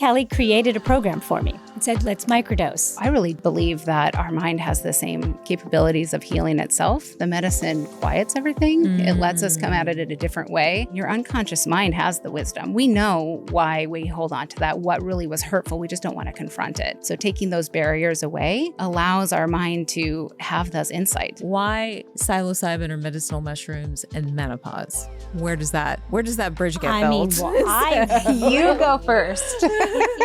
Kelly created a program for me and said, let's microdose. I really believe that our mind has the same capabilities of healing itself. The medicine quiets everything. It lets us come at it in a different way. Your unconscious mind has the wisdom. We know why we hold on to that, what really was hurtful. We just don't want to confront it. So taking those barriers away allows our mind to have those insights. Why psilocybin or medicinal mushrooms and menopause? Where does that bridge get built? You go first.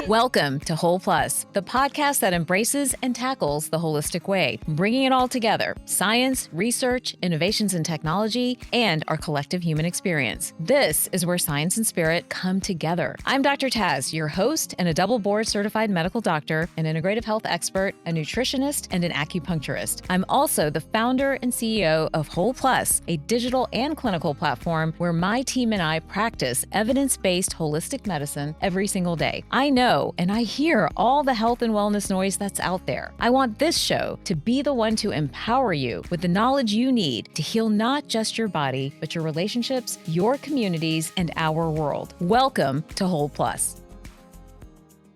Welcome to Whole Plus, the podcast that embraces and tackles the holistic way, bringing it all together: science, research, innovations in technology, and our collective human experience. This is where science and spirit come together. I'm Dr. Taz, your host and a double board certified medical doctor, an integrative health expert, a nutritionist, and an acupuncturist. I'm also the founder and CEO of Whole Plus, a digital and clinical platform where my team and I practice evidence-based holistic medicine every single day. I know and I hear all the health and wellness noise that's out there. I want this show to be the one to empower you with the knowledge you need to heal not just your body, but your relationships, your communities, and our world. Welcome to Whole Plus.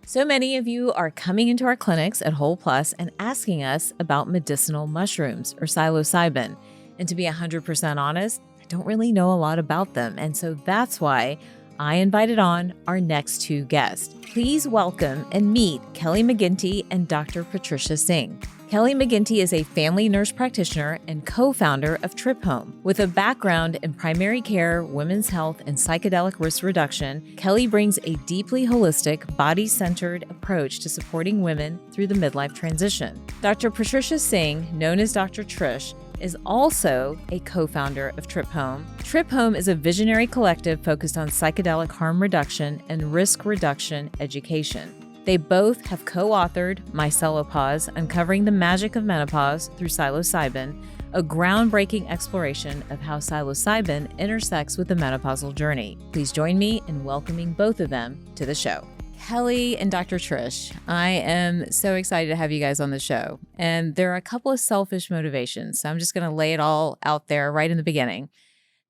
So many of you are coming into our clinics at Whole Plus and asking us about medicinal mushrooms or psilocybin. And to be 100% honest, I don't really know a lot about them. And so that's why I invited on our next two guests. Please welcome and meet Kelly McGinty and Dr. Patricia Singh. Kelly McGinty is a family nurse practitioner and co-founder of Trip Home. With a background in primary care, women's health, and psychedelic risk reduction, Kelly brings a deeply holistic, body-centered approach to supporting women through the midlife transition. Dr. Patricia Singh, known as Dr. Trish, is also a co-founder of Trip Home. Trip Home is a visionary collective focused on psychedelic harm reduction and risk reduction education. They both have co-authored Myceliopa, Uncovering the Magic of Menopause through Psilocybin, a groundbreaking exploration of how psilocybin intersects with the menopausal journey. Please join me in welcoming both of them to the show. Kelly and Dr. Trish, I am so excited to have you guys on the show. And there are a couple of selfish motivations. So I'm just going to lay it all out there right in the beginning.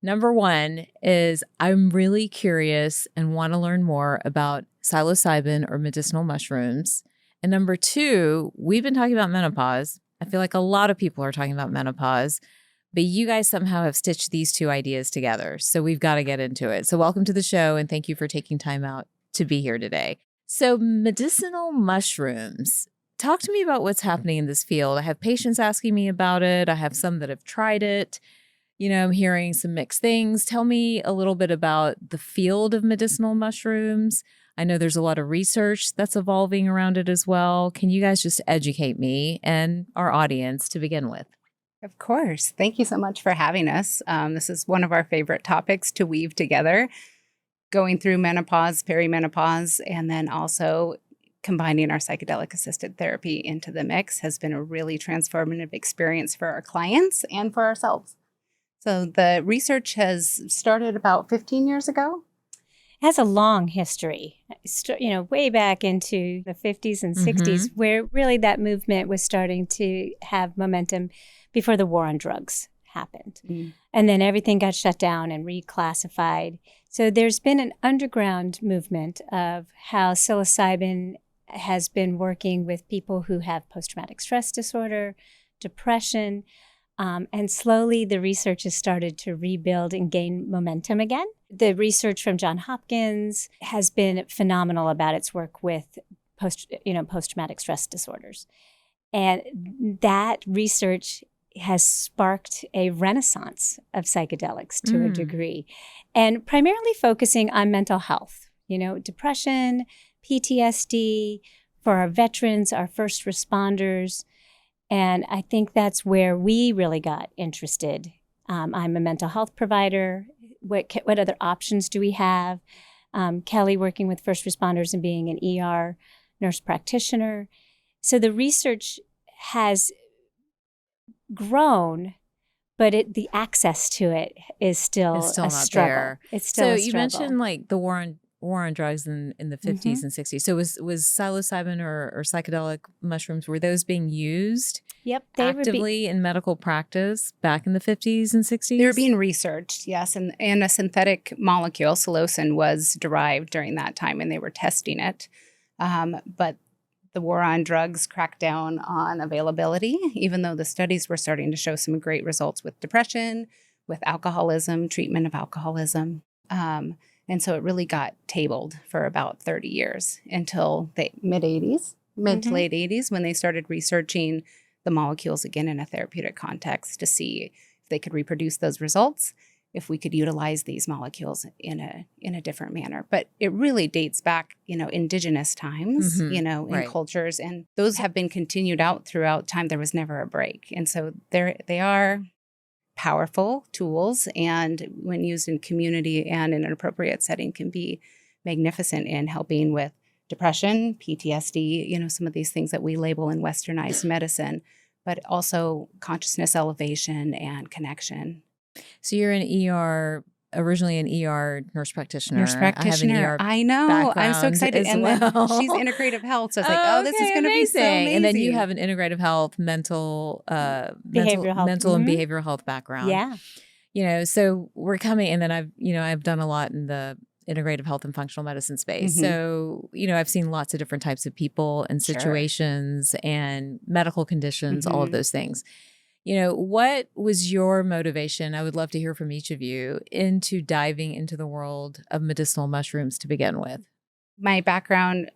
Number one is I'm really curious and want to learn more about psilocybin or medicinal mushrooms. And number two, we've been talking about menopause. I feel like a lot of people are talking about menopause, but you guys somehow have stitched these two ideas together. So we've got to get into it. So welcome to the show and thank you for taking time out to be here today. So medicinal mushrooms, talk to me about what's happening in this field. I have patients asking me about it. I have some that have tried it. You know, I'm hearing some mixed things. Tell me a little bit about the field of medicinal mushrooms. I know there's a lot of research that's evolving around it as well. Can you guys just educate me and our audience to begin with? Of course. Thank you so much for having us. This is one of our favorite topics to weave together. Going through menopause, perimenopause, and then also combining our psychedelic-assisted therapy into the mix has been a really transformative experience for our clients and for ourselves. So the research has started about 15 years ago. It has a long history, way back into the 50s and 60s, where really that movement was starting to have momentum before the war on drugs happened. And then everything got shut down and reclassified. So there's been an underground movement of how psilocybin has been working with people who have post-traumatic stress disorder, depression, and slowly the research has started to rebuild and gain momentum again. The research from Johns Hopkins has been phenomenal about its work with post-traumatic stress disorders. And that research has sparked a renaissance of psychedelics to a degree, and primarily focusing on mental health, depression, PTSD, for our veterans, our first responders. And I think that's where we really got interested. I'm a mental health provider. What other options do we have? Kelly working with first responders and being an ER nurse practitioner. So the research has grown, but the access to it is still a not struggle. There. It's still a struggle. So you mentioned like the war on drugs in the 50s and 60s. So was psilocybin or psychedelic mushrooms, were those being used actively in medical practice back in the 50s and 60s? They were being researched, yes. And a synthetic molecule, psilocin, was derived during that time, and they were testing it. But the war on drugs cracked down on availability, even though the studies were starting to show some great results with depression, with alcoholism, treatment of alcoholism. And so it really got tabled for about 30 years until the mid to late 80s, when they started researching the molecules again in a therapeutic context to see if they could reproduce those results, if we could utilize these molecules in a different manner. But it really dates back, indigenous times, in cultures, and those have been continued out throughout time. There was never a break. And so they are powerful tools, and when used in community and in an appropriate setting can be magnificent in helping with depression, PTSD, some of these things that we label in westernized medicine, but also consciousness elevation and connection. So you're originally an ER nurse practitioner. Nurse practitioner. I have an ER I know. I'm so excited. And then she's integrative health. So I was like, this is going to be so amazing. And then you have an integrative health, mental and behavioral health background. Yeah. So we're coming, and then I've done a lot in the integrative health and functional medicine space. So, I've seen lots of different types of people and situations and medical conditions, all of those things. What was your motivation? I would love to hear from each of you into diving into the world of medicinal mushrooms to begin with. My background,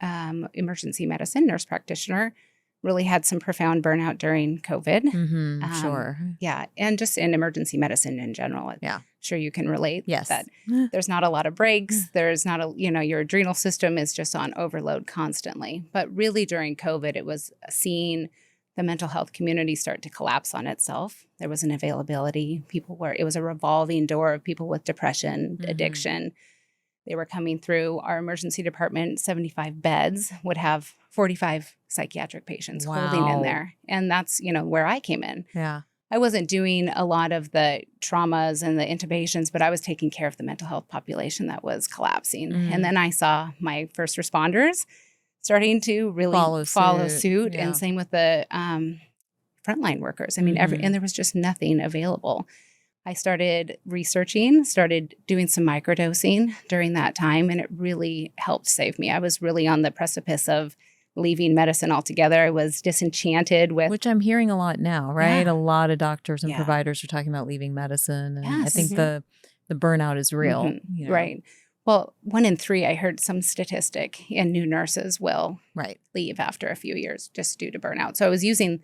emergency medicine, nurse practitioner, really had some profound burnout during COVID. Sure. Yeah. And just in emergency medicine in general. Yeah. Sure you can relate. Yes. That there's not a lot of breaks. There's not your adrenal system is just on overload constantly. But really during COVID, it was seeing the mental health community start to collapse on itself. There was an availability. It was a revolving door of people with depression, addiction. They were coming through our emergency department, 75 beds would have 45 psychiatric patients holding in there. And that's, where I came in. Yeah. I wasn't doing a lot of the traumas and the intubations, but I was taking care of the mental health population that was collapsing. And then I saw my first responders starting to really follow suit. Yeah. And same with the frontline workers. I mean, and there was just nothing available. I started researching, started doing some microdosing during that time, and it really helped save me. I was really on the precipice of leaving medicine altogether. I was disenchanted with... Which I'm hearing a lot now, right? A lot of doctors and providers are talking about leaving medicine. And I think the burnout is real. Right. Well, 1 in 3, I heard some statistic, and new nurses will leave after a few years just due to burnout. So I was using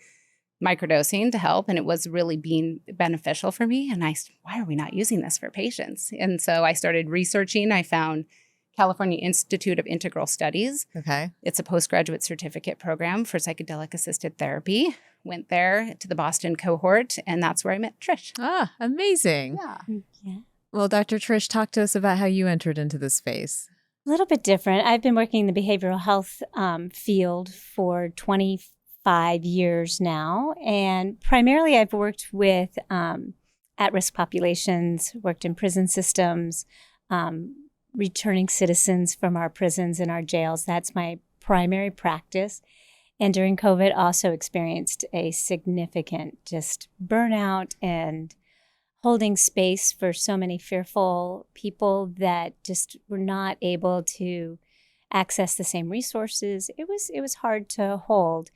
microdosing to help, and it was really being beneficial for me. And why are we not using this for patients? And so I started researching. I found California Institute of Integral Studies. Okay. It's a postgraduate certificate program for psychedelic-assisted therapy. Went there to the Boston cohort, and that's where I met Trish. Ah, amazing. Yeah. Well, Dr. Trish, talk to us about how you entered into this space. A little bit different. I've been working in the behavioral health field for 25 years now. And primarily I've worked with at-risk populations, worked in prison systems, returning citizens from our prisons and our jails. That's my primary practice. And during COVID, also experienced a significant just burnout and holding space for so many fearful people that just were not able to access the same resources. It was hard to hold.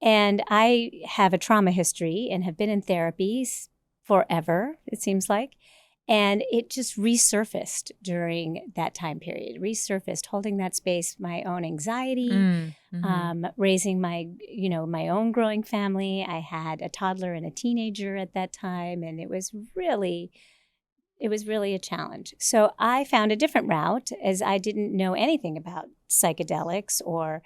And I have a trauma history and have been in therapies forever, it seems like. And it just resurfaced during that time period, holding that space, my own anxiety, raising my own growing family. I had a toddler and a teenager at that time, and it was really a challenge. So I found a different route, as I didn't know anything about psychedelics or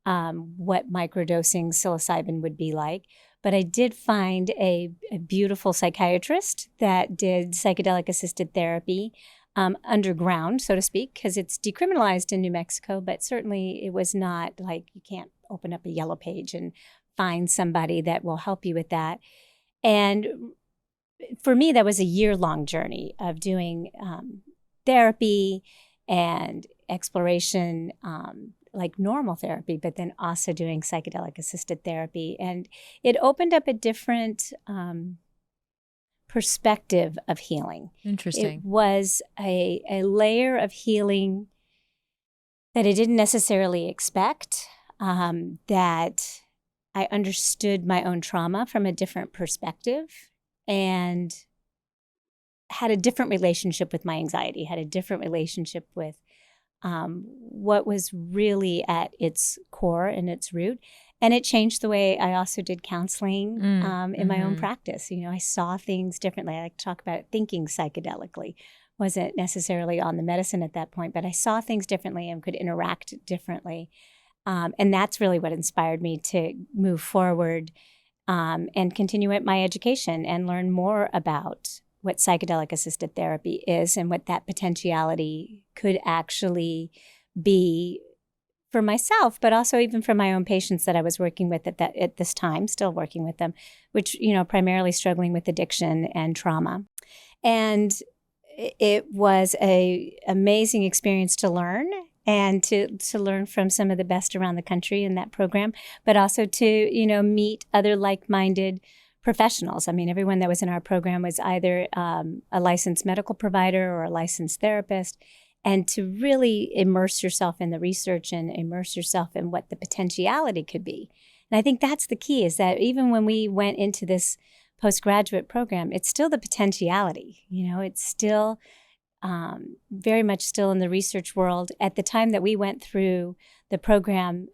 what microdosing psilocybin would be like. But I did find a beautiful psychiatrist that did psychedelic-assisted therapy underground, so to speak, because it's decriminalized in New Mexico, but certainly it was not like you can't open up a yellow page and find somebody that will help you with that. And for me, that was a year-long journey of doing therapy and exploration, like normal therapy, but then also doing psychedelic-assisted therapy. And it opened up a different perspective of healing. Interesting. It was a layer of healing that I didn't necessarily expect, that I understood my own trauma from a different perspective and had a different relationship with my anxiety, had a different relationship with what was really at its core and its root. And it changed the way I also did counseling in my own practice. You know, I saw things differently. I like to talk about it, thinking psychedelically. Wasn't necessarily on the medicine at that point, but I saw things differently and could interact differently. And that's really what inspired me to move forward and continue at my education and learn more about what psychedelic-assisted therapy is and what that potentiality could actually be for myself, but also even for my own patients that I was working with at this time, still working with them, which, you know, primarily struggling with addiction and trauma. And it was a amazing experience to learn and to learn from some of the best around the country in that program, but also to, you know, meet other like-minded professionals. I mean, everyone that was in our program was either a licensed medical provider or a licensed therapist, and to really immerse yourself in the research and immerse yourself in what the potentiality could be. And I think that's the key, is that even when we went into this postgraduate program, it's still the potentiality. You know, it's still very much still in the research world. At the time that we went through the program,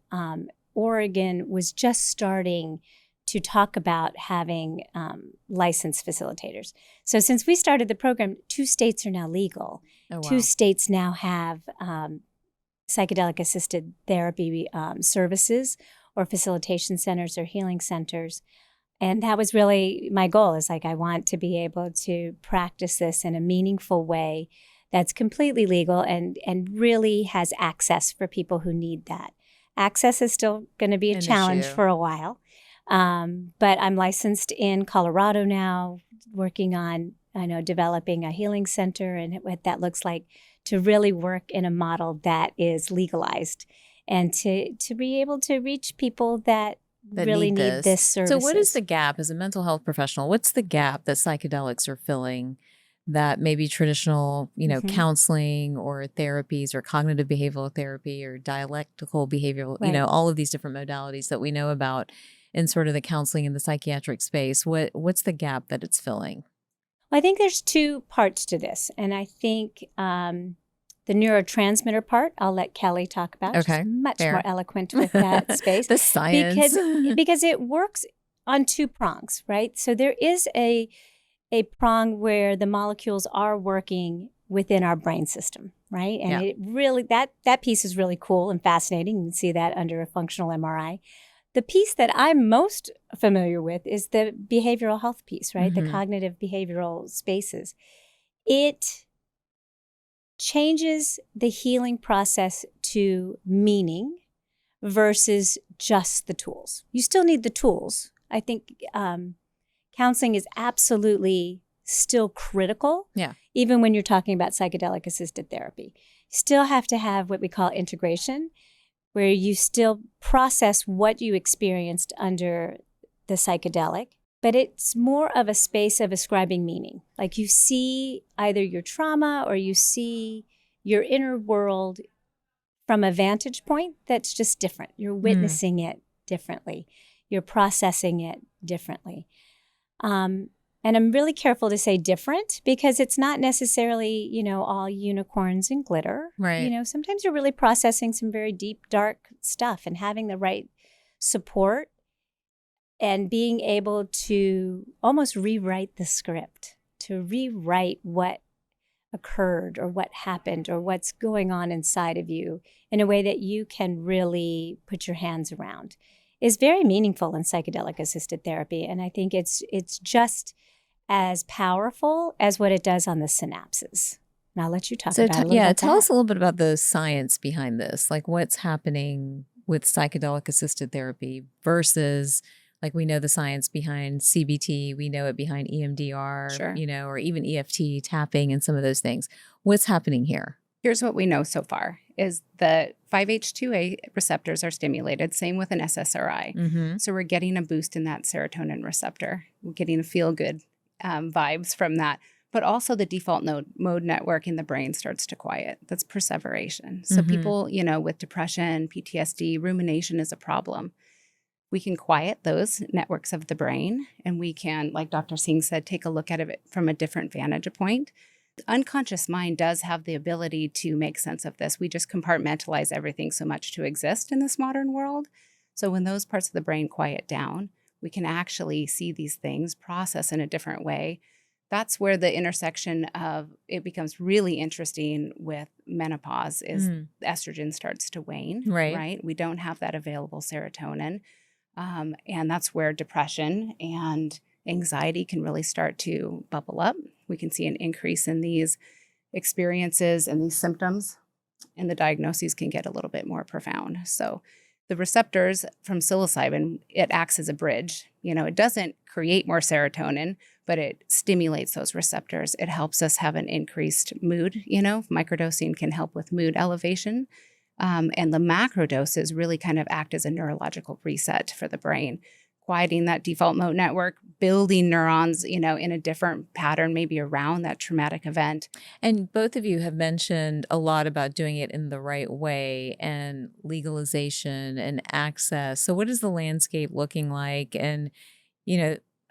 Oregon was just starting to talk about having licensed facilitators. So since we started the program, 2 states are now legal. Oh, wow. 2 states now have psychedelic-assisted therapy services or facilitation centers or healing centers. And that was really my goal, is like, I want to be able to practice this in a meaningful way that's completely legal and really has access for people who need that. Access is still going to be a challenge for a while. But I'm licensed in Colorado now, working on, developing a healing center and what that looks like to really work in a model that is legalized and to be able to reach people that really need this service. So what is the gap as a mental health professional? What's the gap that psychedelics are filling that maybe traditional, counseling or therapies or cognitive behavioral therapy or dialectical behavioral, Right. All of these different modalities that we know about in sort of the counseling and the psychiatric space? What's the gap that it's filling? Well, I think there's 2 parts to this. And I think the neurotransmitter part, I'll let Kelly talk about. Okay, She's much fair. more eloquent with that space. The science. Because it works on 2 prongs, right? So there is a prong where the molecules are working within our brain system, right? And it really, that piece is really cool and fascinating. You can see that under a functional MRI. The piece that I'm most familiar with is the behavioral health piece, right? The cognitive behavioral spaces. It changes the healing process to meaning versus just the tools. You still need the tools. I think counseling is absolutely still critical. Yeah. Even when you're talking about psychedelic-assisted therapy. You still have to have what we call integration, where you still process what you experienced under the psychedelic, but it's more of a space of ascribing meaning. Like you see either your trauma or you see your inner world from a vantage point that's just different. You're witnessing it differently. You're processing it differently. And I'm really careful to say different because it's not necessarily, all unicorns and glitter. Right. Sometimes you're really processing some very deep, dark stuff, and having the right support and being able to almost rewrite the script, to rewrite what occurred or what happened or what's going on inside of you in a way that you can really put your hands around is very meaningful in psychedelic-assisted therapy. And I think it's just as powerful as what it does on the synapses. And I'll let you talk about it a little bit. Tell us a little bit about the science behind this. Like what's happening with psychedelic-assisted therapy versus, like we know the science behind CBT, we know it behind EMDR, Sure. Or even EFT tapping and some of those things. What's happening here? Here's what we know so far is the 5-HT2A receptors are stimulated, same with an SSRI. So we're getting a boost in that serotonin receptor. We're getting a feel-good vibes from that. but also the default mode network in the brain starts to quiet. That's perseveration. So people, with depression, PTSD, rumination is a problem. We can quiet those networks of the brain, and we can, like Dr. Singh said, take a look at it from a different vantage point. The unconscious mind does have the ability to make sense of this. We just compartmentalize everything so much to exist in this modern world. So when those parts of the brain quiet down, we can actually see these things, process in a different way. That's where the intersection of it becomes really interesting with menopause is estrogen starts to wane, right? We don't have that available serotonin. And that's where depression and anxiety can really start to bubble up. We can see an increase in these experiences and these symptoms, and the diagnoses can get a little bit more profound. So the receptors from psilocybin, it acts as a bridge. It doesn't create more serotonin, but it stimulates those receptors. It helps us have an increased mood. Microdosing can help with mood elevation. And the macro doses really kind of act as a neurological reset for the brain, quieting that default mode network, building neurons, in a different pattern, maybe around that traumatic event. And both of you have mentioned a lot about doing it in the right way and legalization and access. So what is the landscape looking like? And,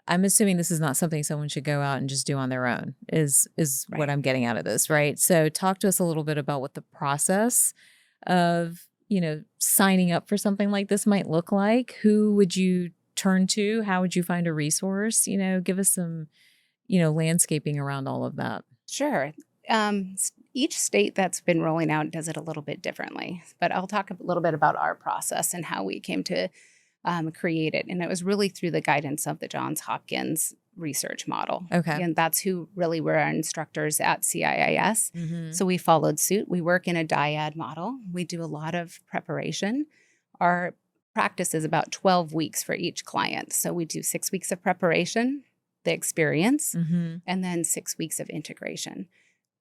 I'm assuming this is not something someone should go out and just do on their own, is Right. what I'm getting out of this, right? So talk to us a little bit about what the process of, signing up for something like this might look like. Who would you turn to? How would you find a resource? Give us some, landscaping around all of that. Sure. Each state that's been rolling out does it a little bit differently, but I'll talk a little bit about our process and how we came to create it. And it was really through the guidance of the Johns Hopkins research model. Okay. And that's who really were our instructors at CIIS. So we followed suit. We work in a dyad model. We do a lot of preparation. Our practice is about 12 weeks for each client. So we do 6 weeks of preparation, the experience, and then 6 weeks of integration.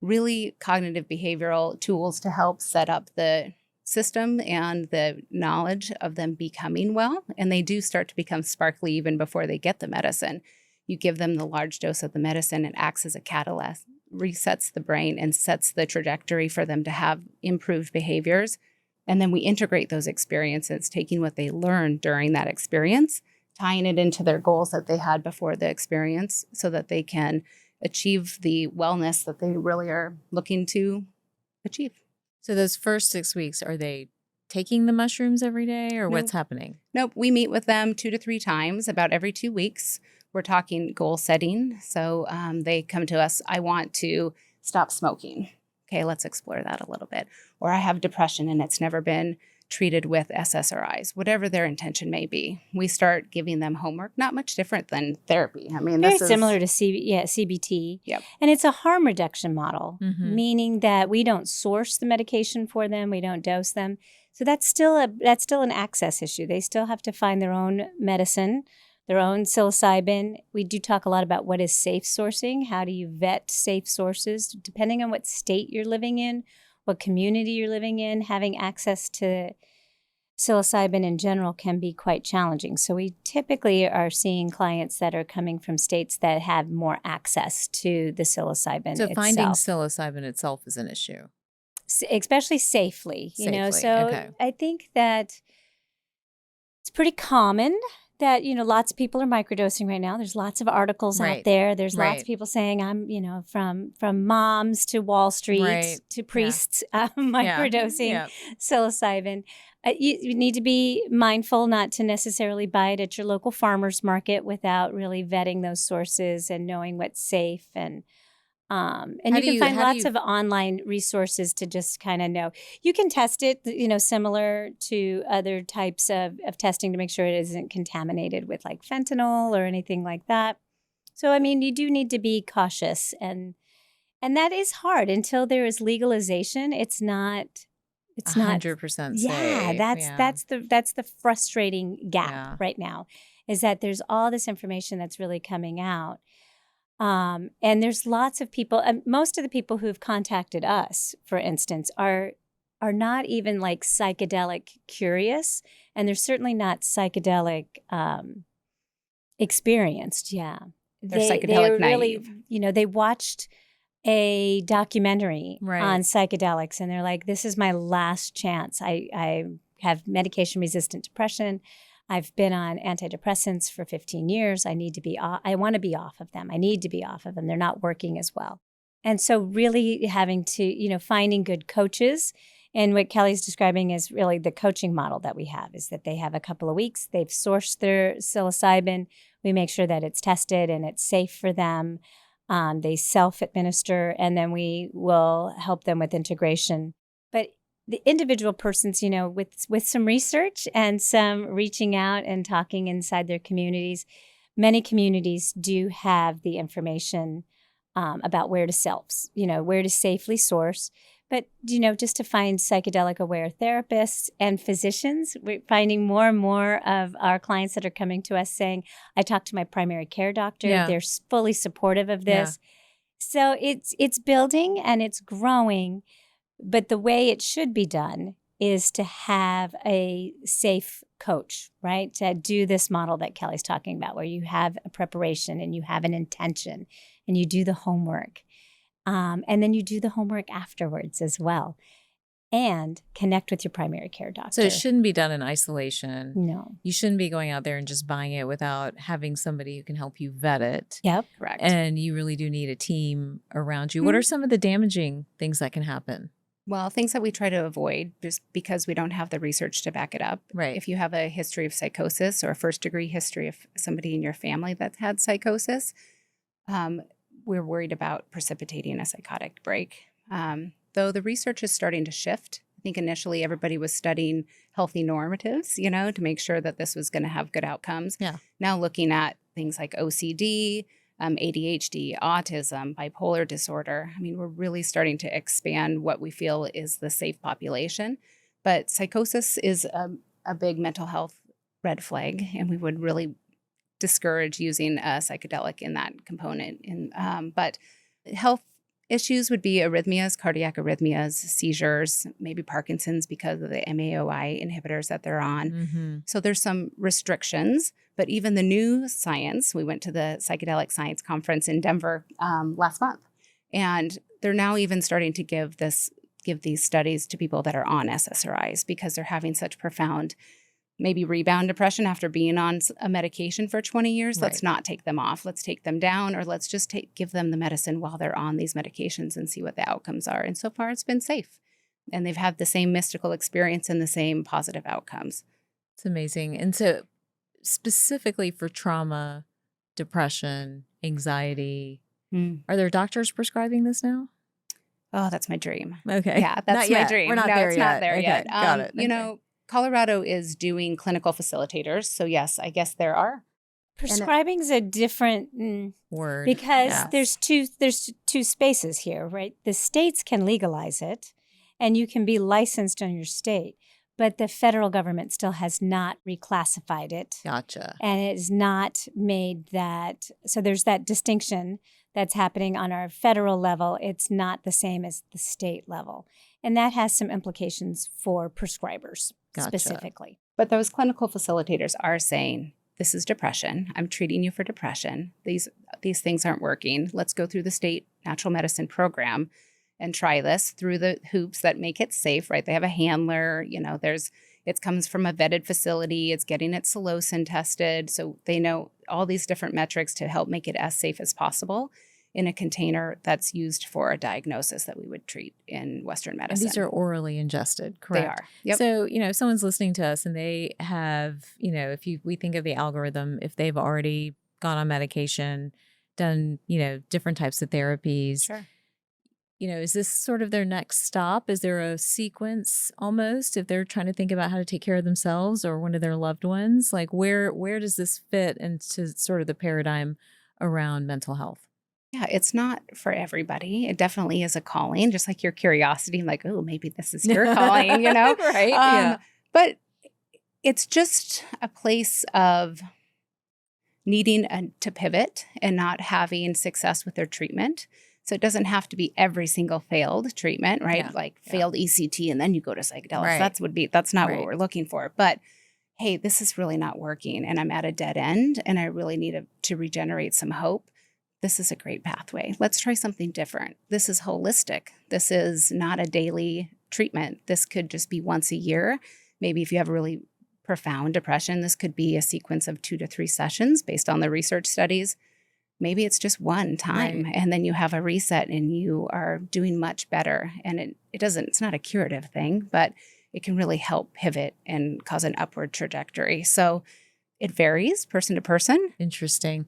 Really cognitive behavioral tools to help set up the system and the knowledge of them becoming well. And they do start to become sparkly even before they get the medicine. You give them the large dose of the medicine, it acts as a catalyst, resets the brain and sets the trajectory for them to have improved behaviors. And then we integrate those experiences, taking what they learned during that experience, tying it into their goals that they had before the experience so that they can achieve the wellness that they really are looking to achieve. So those first 6 weeks, are they taking the mushrooms every day or what's happening? Nope. We meet with them 2 to 3 times, about every 2 weeks. We're talking goal setting. So they come to us, I want to stop smoking. Okay, let's explore that a little bit. Or I have depression and it's never been treated with SSRIs, whatever their intention may be. We start giving them homework, not much different than therapy. I mean, very this is similar to CBT. Yep. And it's a harm reduction model, meaning that we don't source the medication for them, we don't dose them. So that's still an access issue. They still have to find their own medicine, their own psilocybin. We do talk a lot about what is safe sourcing. How do you vet safe sources? Depending on what state you're living in, what community you're living in, having access to psilocybin in general can be quite challenging. So we typically are seeing clients that are coming from states that have more access to the psilocybin So itself. finding psilocybin itself is an issue. Especially safely, Safely, So okay. I think that it's pretty common that, lots of people are microdosing right now. There's lots of articles Right. out there. There's lots Right. of people saying I'm, from moms to Wall Street Right. to priests microdosing Yeah. psilocybin. You need to be mindful not to necessarily buy it at your local farmer's market without really vetting those sources and knowing what's safe. And you can find lots of online resources to just kind of know. You can test it, similar to other types of testing to make sure it isn't contaminated with like fentanyl or anything like that. So, you do need to be cautious. And that is hard until there is legalization. It's not 100% safe. That's the frustrating gap right now, is that there's all this information that's really coming out. And there's lots of people, most of the people who've contacted us, for instance, are not even like psychedelic curious, and they're certainly not psychedelic experienced. Yeah. They're psychedelic really, naive. they watched a documentary Right. on psychedelics, and they're like, this is my last chance. I have medication-resistant depression. I've been on antidepressants for 15 years. I want to be off of them. I need to be off of them. They're not working as well. And so really having to, finding good coaches. And what Kelly's describing is really the coaching model that we have, is that they have a couple of weeks. They've sourced their psilocybin. We make sure that it's tested and it's safe for them. They self-administer, and then we will help them with integration. But the individual persons, with some research and some reaching out and talking inside their communities, many communities do have the information about where to safely source. But, just to find psychedelic-aware therapists and physicians, we're finding more and more of our clients that are coming to us saying, I talked to my primary care doctor. Yeah. They're fully supportive of this. Yeah. So it's building and it's growing. But the way it should be done is to have a safe coach, right? To do this model that Kelly's talking about, where you have a preparation and you have an intention and you do the homework. And then you do the homework afterwards as well, and connect with your primary care doctor. So it shouldn't be done in isolation. No. You shouldn't be going out there and just buying it without having somebody who can help you vet it. Yep. Correct. And you really do need a team around you. Mm-hmm. What are some of the damaging things that can happen? Well, things that we try to avoid just because we don't have the research to back it up. Right. If you have a history of psychosis or a first-degree history of somebody in your family that had psychosis, we're worried about precipitating a psychotic break. Though the research is starting to shift. I think initially everybody was studying healthy normatives, to make sure that this was going to have good outcomes. Yeah. Now looking at things like OCD, ADHD, autism, bipolar disorder. I mean, we're really starting to expand what we feel is the safe population. But psychosis is a big mental health red flag, and we would really discourage using a psychedelic in that component. But health issues would be arrhythmias, cardiac arrhythmias, seizures, maybe Parkinson's because of the MAOI inhibitors that they're on. Mm-hmm. So there's some restrictions, but even the new science, we went to the Psychedelic Science Conference in Denver last month, and they're now even starting to give these studies to people that are on SSRIs because they're having such profound maybe rebound depression after being on a medication for 20 years. Right. Let's not take them off. Let's take them down, or let's just give them the medicine while they're on these medications and see what the outcomes are. And so far, it's been safe. And they've had the same mystical experience and the same positive outcomes. It's amazing. And so specifically for trauma, depression, anxiety, are there doctors prescribing this now? Oh, that's my dream. Okay. Yeah, that's my dream. We're not no, there it's yet. not there Okay, yet. got it. Okay. Colorado is doing clinical facilitators. So yes, I guess there are. Prescribing's a different word because yes. there's two spaces here, right? The states can legalize it, and you can be licensed in your state, but the federal government still has not reclassified it. Gotcha. And it has not made that. So there's that distinction that's happening on our federal level. It's not the same as the state level. And that has some implications for prescribers specifically. But those clinical facilitators are saying, this is depression. I'm treating you for depression. These things aren't working. Let's go through the state natural medicine program and try this through the hoops that make it safe, right? They have a handler, it comes from a vetted facility. It's getting its psilocin tested. So they know all these different metrics to help make it as safe as possible in a container that's used for a diagnosis that we would treat in Western medicine. And these are orally ingested, correct? They are. Yep. So, if someone's listening to us and they have, we think of the algorithm, if they've already gone on medication, done, different types of therapies. Sure. Is this sort of their next stop? Is there a sequence almost if they're trying to think about how to take care of themselves or one of their loved ones? Like where does this fit into sort of the paradigm around mental health? Yeah, it's not for everybody. It definitely is a calling, just like your curiosity, like, oh, maybe this is your calling, Right. Yeah. But it's just a place of needing to pivot and not having success with their treatment. So it doesn't have to be every single failed treatment, right? Yeah. Like failed ECT and then you go to psychedelics. Right. That's not Right. what we're looking for. But hey, this is really not working and I'm at a dead end and I really need to regenerate some hope, this is a great pathway. Let's try something different. This is holistic. This is not a daily treatment. This could just be once a year. Maybe if you have a really profound depression, this could be a sequence of 2 to 3 sessions based on the research studies. Maybe it's just one time and then you have a reset and you are doing much better. And it's not a curative thing, but it can really help pivot and cause an upward trajectory. So it varies person to person. Interesting.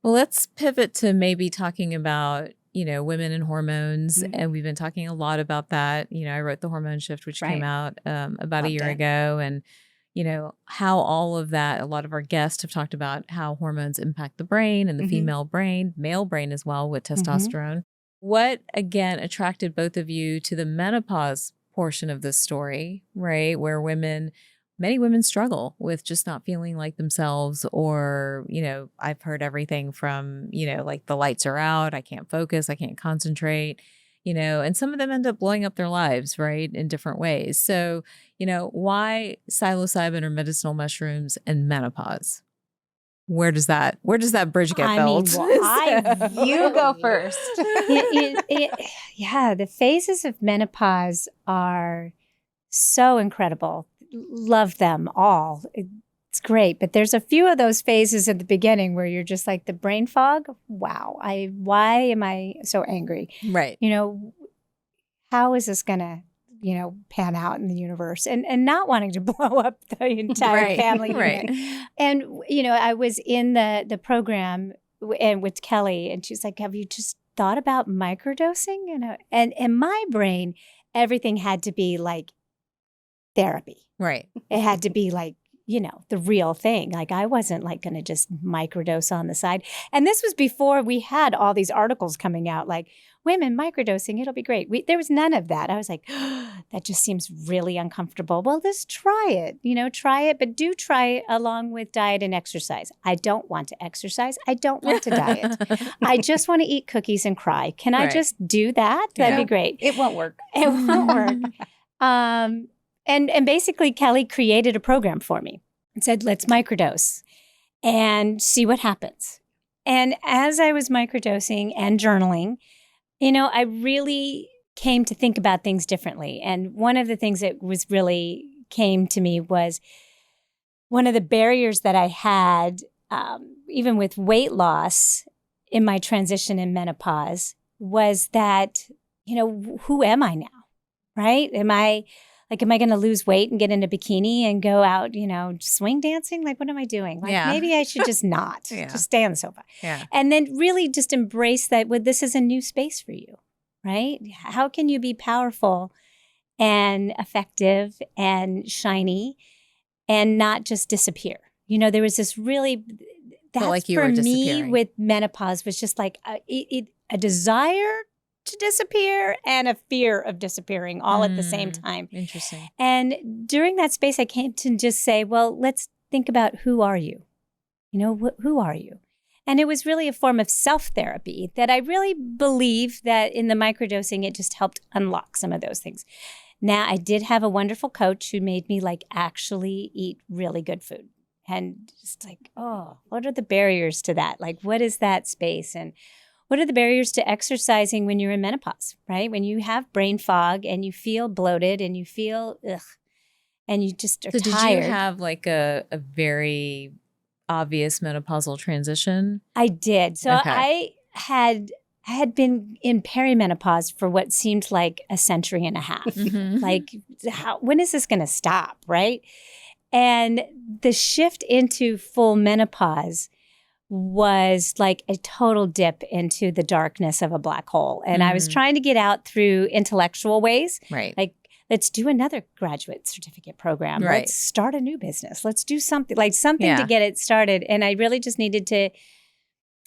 Well, let's pivot to maybe talking about, women and hormones. Mm-hmm. And we've been talking a lot about that. I wrote The Hormone Shift, which came out about a year ago. And, how all of that, a lot of our guests have talked about how hormones impact the brain and the female brain, male brain as well with testosterone. What, again, attracted both of you to the menopause portion of this story, right? Where many women struggle with just not feeling like themselves, or, I've heard everything from, like the lights are out, I can't focus, I can't concentrate, and some of them end up blowing up their lives, right, in different ways. So, why psilocybin or medicinal mushrooms and menopause? Where does that bridge get built? You go first. Yeah, the phases of menopause are so incredible. Love them all. It's great. But there's a few of those phases at the beginning where you're just like the brain fog. Wow. Why am I so angry? Right. How is this going to, pan out in the universe, and not wanting to blow up the entire family unit. And, I was in the program and with Kelly, and she's like, have you just thought about microdosing? And in my brain, everything had to be like therapy. Right. It had to be like, the real thing. Like I wasn't like going to just microdose on the side. And this was before we had all these articles coming out like, women microdosing, it'll be great. There was none of that. I was like, that just seems really uncomfortable. Well, just try it, try it, but do try it along with diet and exercise. I don't want to exercise. I don't want to diet. I just want to eat cookies and cry. Can I just do that? That'd be great. It won't work. It won't work. And basically Kelly created a program for me and said, let's microdose and see what happens. And as I was microdosing and journaling, I really came to think about things differently. And one of the things that came to me was one of the barriers that I had, even with weight loss in my transition in menopause, was that, who am I now, right? Am I going to lose weight and get in a bikini and go out, swing dancing? Like, what am I doing? Like, maybe I should just not, just stay on the sofa. Yeah. And then really just embrace that this is a new space for you, right? How can you be powerful and effective and shiny and not just disappear? There was this really, that's like you for were me with menopause was just like a desire to disappear and a fear of disappearing all at the same time. Interesting. And during that space, I came to just say, well, let's think about who are you? Who are you? And it was really a form of self-therapy that I really believe that in the microdosing, it just helped unlock some of those things. Now, I did have a wonderful coach who made me actually eat really good food. And just what are the barriers to that? Like, what is that space? And what are the barriers to exercising when you're in menopause, right? When you have brain fog and you feel bloated and you feel and you just are tired. Did you have like a very obvious menopausal transition? I did. So I had been in perimenopause for what seemed like a century and a half. Mm-hmm. Like, when is this going to stop, right? And the shift into full menopause was like a total dip into the darkness of a black hole. And I was trying to get out through intellectual ways. Right. Like, let's do another graduate certificate program. Right. Let's start a new business. Let's do something to get it started. And I really just needed to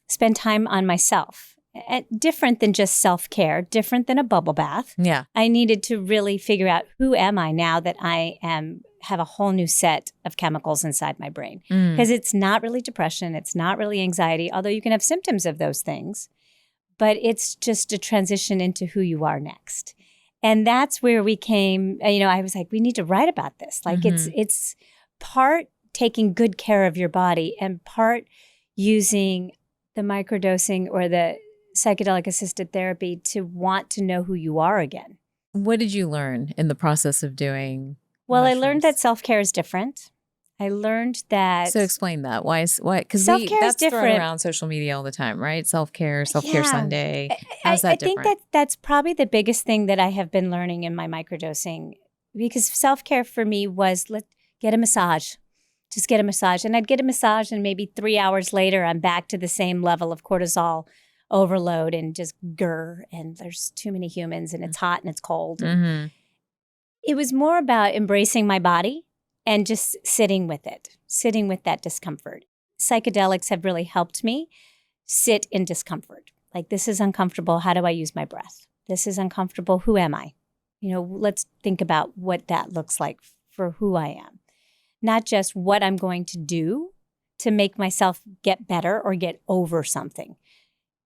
spend time on myself. Different than just self-care, different than a bubble bath. Yeah. I needed to really figure out, who am I now that I have a whole new set of chemicals inside my brain? Because it's not really depression. It's not really anxiety, although you can have symptoms of those things. But it's just a transition into who you are next. And that's where we came, I was like, we need to write about this. Like, it's part taking good care of your body, and part using the microdosing or the psychedelic-assisted therapy to want to know who you are again. What did you learn in the process of doing Well, mushrooms? I learned that self-care is different. I learned that... So explain that. Why? Because self-care that's is different. thrown around social media all the time, right? Self-care Yeah. Sunday. How's that I different? think that's probably the biggest thing that I have been learning in my microdosing, because self-care for me was, let's get a massage. Just get a massage. And I'd get a massage and maybe 3 hours later, I'm back to the same level of cortisol overload and just grr. And there's too many humans and it's hot and it's cold. Mm-hmm. It was more about embracing my body and just sitting with it, sitting with that discomfort. Psychedelics have really helped me sit in discomfort. Like, this is uncomfortable. How do I use my breath? This is uncomfortable. Who am I? Let's think about what that looks like for who I am. Not just what I'm going to do to make myself get better or get over something,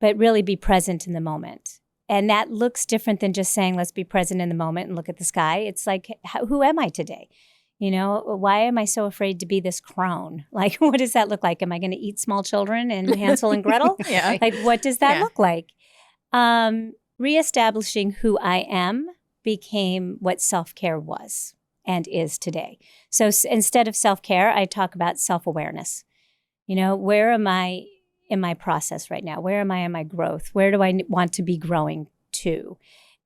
but really be present in the moment. And that looks different than just saying, let's be present in the moment and look at the sky. It's like, who am I today? Why am I so afraid to be this crone? Like, what does that look like? Am I going to eat small children and Hansel and Gretel? Yeah. Like, what does that look like? Reestablishing who I am became what self-care was and is today. So instead of self-care, I talk about self-awareness. Where am I in my process right now? Where am I in my growth? Where do I want to be growing to?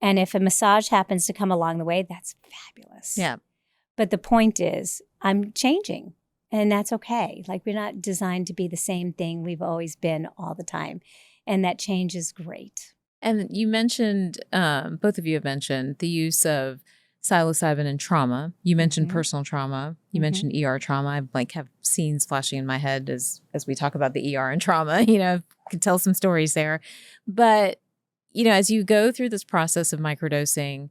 And if a massage happens to come along the way, that's fabulous. Yeah. But the point is, I'm changing, and that's okay. Like, we're not designed to be the same thing we've always been all the time. And that change is great. And you mentioned, both of you have mentioned the use of psilocybin in trauma. You mentioned personal trauma. You mentioned ER trauma. I have scenes flashing in my head as we talk about the ER and trauma. I could tell some stories there. But, as you go through this process of microdosing,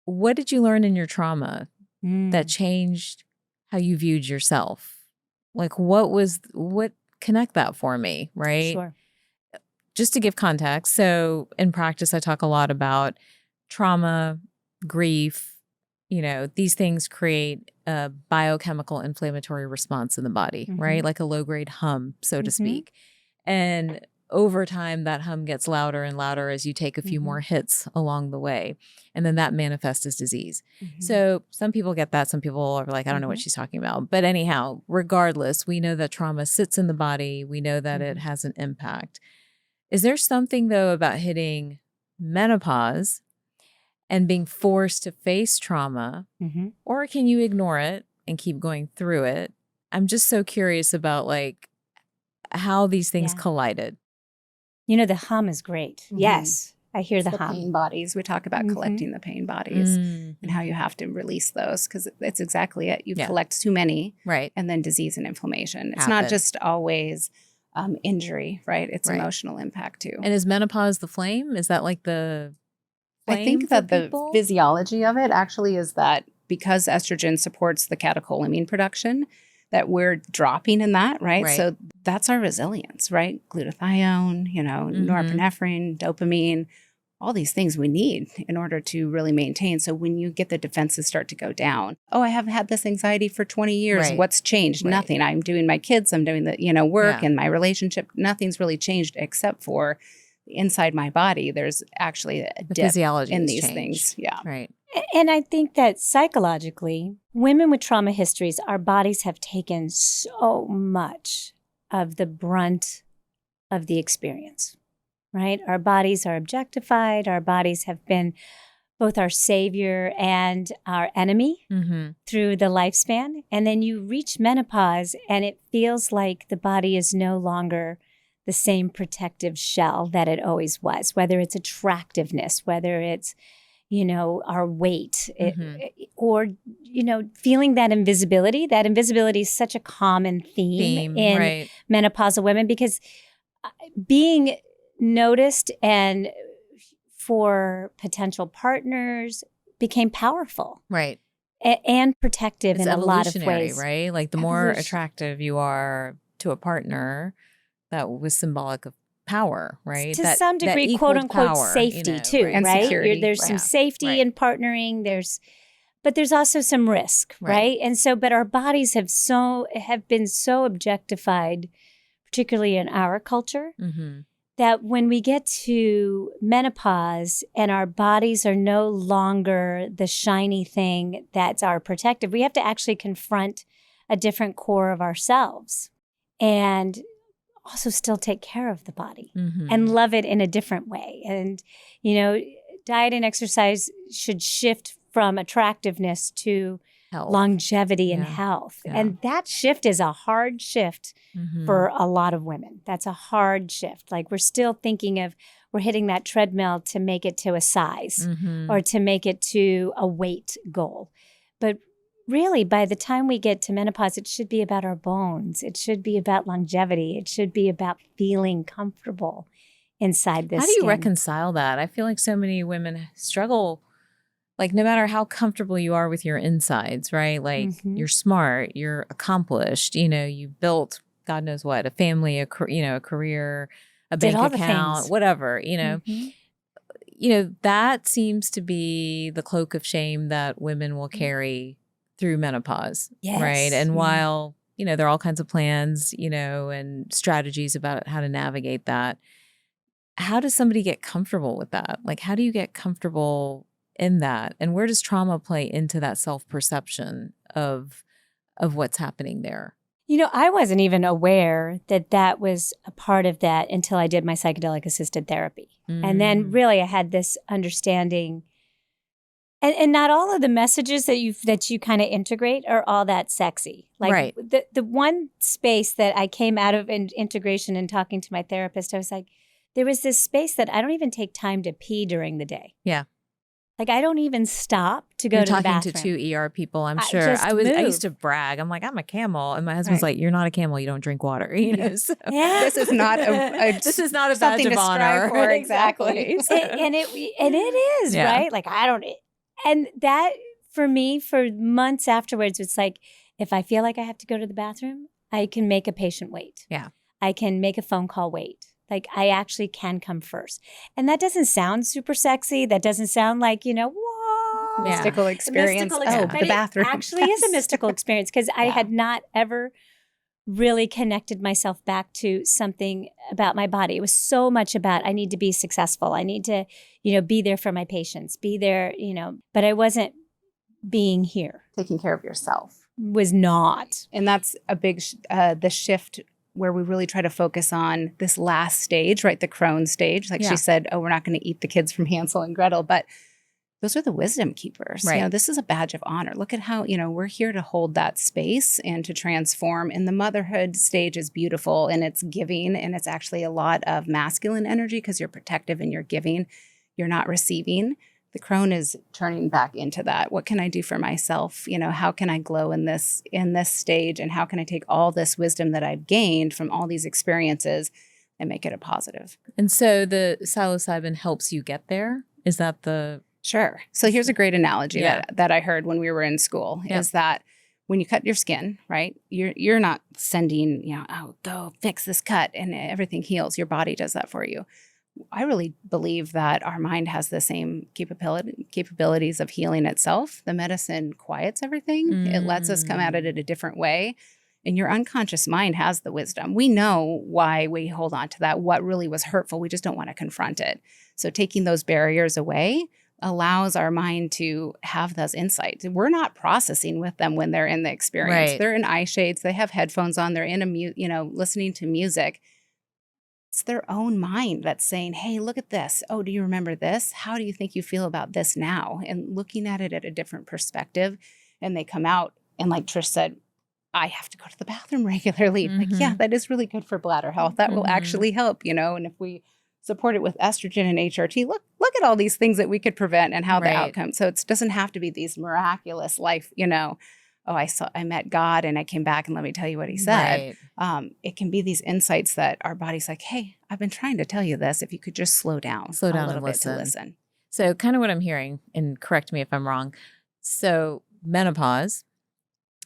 what did you learn in your trauma that changed how you viewed yourself? Like, what connect that for me, right? Sure. Just to give context. So in practice, I talk a lot about trauma, grief. These things create a biochemical inflammatory response in the body, right? Like a low-grade hum, so to speak. And over time, that hum gets louder and louder as you take a few more hits along the way. And then that manifests as disease. So some people get that. Some people are like, I don't know what she's talking about. But anyhow, regardless, we know that trauma sits in the body. We know that it has an impact. Is there something, though, about hitting menopause and being forced to face trauma, or can you ignore it and keep going through it? I'm just so curious about how these things collided. The hum is great. Yes, I hear It's the hum. pain bodies. We talk about collecting the pain bodies and how you have to release those, because it's exactly it. You collect too many, right? And then disease and inflammation. It's not just always injury, right? It's emotional impact too. And is menopause the flame? Is that like the flame? I think that the physiology of it actually is that because estrogen supports the catecholamine production, that we're dropping in that, right? So that's our resilience, right? Glutathione, norepinephrine, dopamine, all these things we need in order to really maintain. So when you get the defenses start to go down, I have had this anxiety for 20 years. Right. What's changed? Nothing. I'm doing my kids, I'm doing the, work and my relationship. Nothing's really changed except for inside my body. There's actually a dip physiology in these changed. things. Yeah. Right. And I think that psychologically, women with trauma histories, our bodies have taken so much of the brunt of the experience, right? Our bodies are objectified. Our bodies have been both our savior and our enemy through the lifespan. And then you reach menopause and it feels like the body is no longer the same protective shell that it always was, whether it's attractiveness, whether it's our weight, or, feeling that invisibility. That invisibility is such a common theme in menopausal women, because being noticed and for potential partners became powerful. Right. And protective in a lot of ways. Right? Like the more attractive you are to a partner, that was symbolic of power, right? To some degree, quote unquote, power, safety too, and right? security. There's some safety in partnering. There's, but there's also some risk, right? And so, but our bodies have been so objectified, particularly in our culture, that when we get to menopause and our bodies are no longer the shiny thing that's our protective, we have to actually confront a different core of ourselves and also still take care of the body and love it in a different way. And, you know, diet and exercise should shift from attractiveness to health, longevity and health. And that shift is a hard shift for a lot of women. That's a hard shift. Like we're still thinking of, we're hitting that treadmill to make it to a size or to make it to a weight goal. But really, by the time we get to menopause, it should be about our bones. It should be about longevity. It should be about feeling comfortable inside this How do you skin. reconcile that? I feel like so many women struggle, like no matter how comfortable you are with your insides, right? Like you're smart, you're accomplished, you know, you built God knows what, a family, a career, a bank account, whatever, you know. You know, that seems to be the cloak of shame that women will carry through menopause, right? And while, you know, there are all kinds of plans, you know, and strategies about how to navigate that, how does somebody get comfortable with that? Like, how do you get comfortable in that? And where does trauma play into that self-perception of what's happening there? You know, I wasn't even aware that that was a part of that until I did my psychedelic-assisted therapy. And then really I had this understanding. And not all of the messages that you kind of integrate are all that sexy. Like the one space that I came out of in integration and talking to my therapist, I was like, there was this space that I don't even take time to pee during the day. Yeah. Like I don't even stop to go to the bathroom. You're talking to two ER people, I'm sure. I used to brag. I'm like, I'm a camel. And my husband's like, you're not a camel. You don't drink water. You know, so. This is not this is not a badge of honor. For, exactly. And it is, right? Like I don't... And that, for me, for months afterwards, it's like, if I feel like I have to go to the bathroom, I can make a patient wait. Yeah. I can make a phone call wait. Like, I actually can come first. And that doesn't sound super sexy. That doesn't sound like, you know, whoa. Mystical experience. The bathroom. It actually is a mystical experience because I had not ever really connected myself back to something about my body. It was so much about, I need to be successful. I need to, you know, be there for my patients, be there, you know, but I wasn't being here. Taking care of yourself. Was not. And that's a big, the shift where we really try to focus on this last stage, right? The crone stage. Like she said, oh, we're not going to eat the kids from Hansel and Gretel, but those are the wisdom keepers. Right. You know, this is a badge of honor. Look at how, you know, we're here to hold that space and to transform. And the motherhood stage is beautiful and it's giving. And it's actually a lot of masculine energy because you're protective and you're giving. You're not receiving. The crone is turning back into that. What can I do for myself? You know, how can I glow in this stage? And how can I take all this wisdom that I've gained from all these experiences and make it a positive? And so the psilocybin helps you get there? Is that the... Sure. So here's a great analogy that I heard when we were in school is that when you cut your skin, right, you're not sending, you know, oh, go fix this cut and everything heals. Your body does that for you. I really believe that our mind has the same capabilities of healing itself. The medicine quiets everything. It lets us come at it in a different way. And your unconscious mind has the wisdom. We know why we hold on to that, what really was hurtful. We just don't want to confront it. So taking those barriers away allows our mind to have those insights. We're not processing with them when they're in the experience. Right. They're in eye shades. They have headphones on. They're in listening to music. It's their own mind that's saying, hey, look at this. Oh, do you remember this? How do you think you feel about this now? And looking at it at a different perspective. And they come out and like Trish said, I have to go to the bathroom regularly. Like, yeah, that is really good for bladder health. That will actually help, you know, and if we support it with estrogen and HRT. Look at all these things that we could prevent and how the outcome. So it doesn't have to be these miraculous life, you know, oh, I met God and I came back and let me tell you what he said. Right. It can be these insights that our body's like, hey, I've been trying to tell you this. If you could just slow down a little and bit to listen. So kind of what I'm hearing, and correct me if I'm wrong. So menopause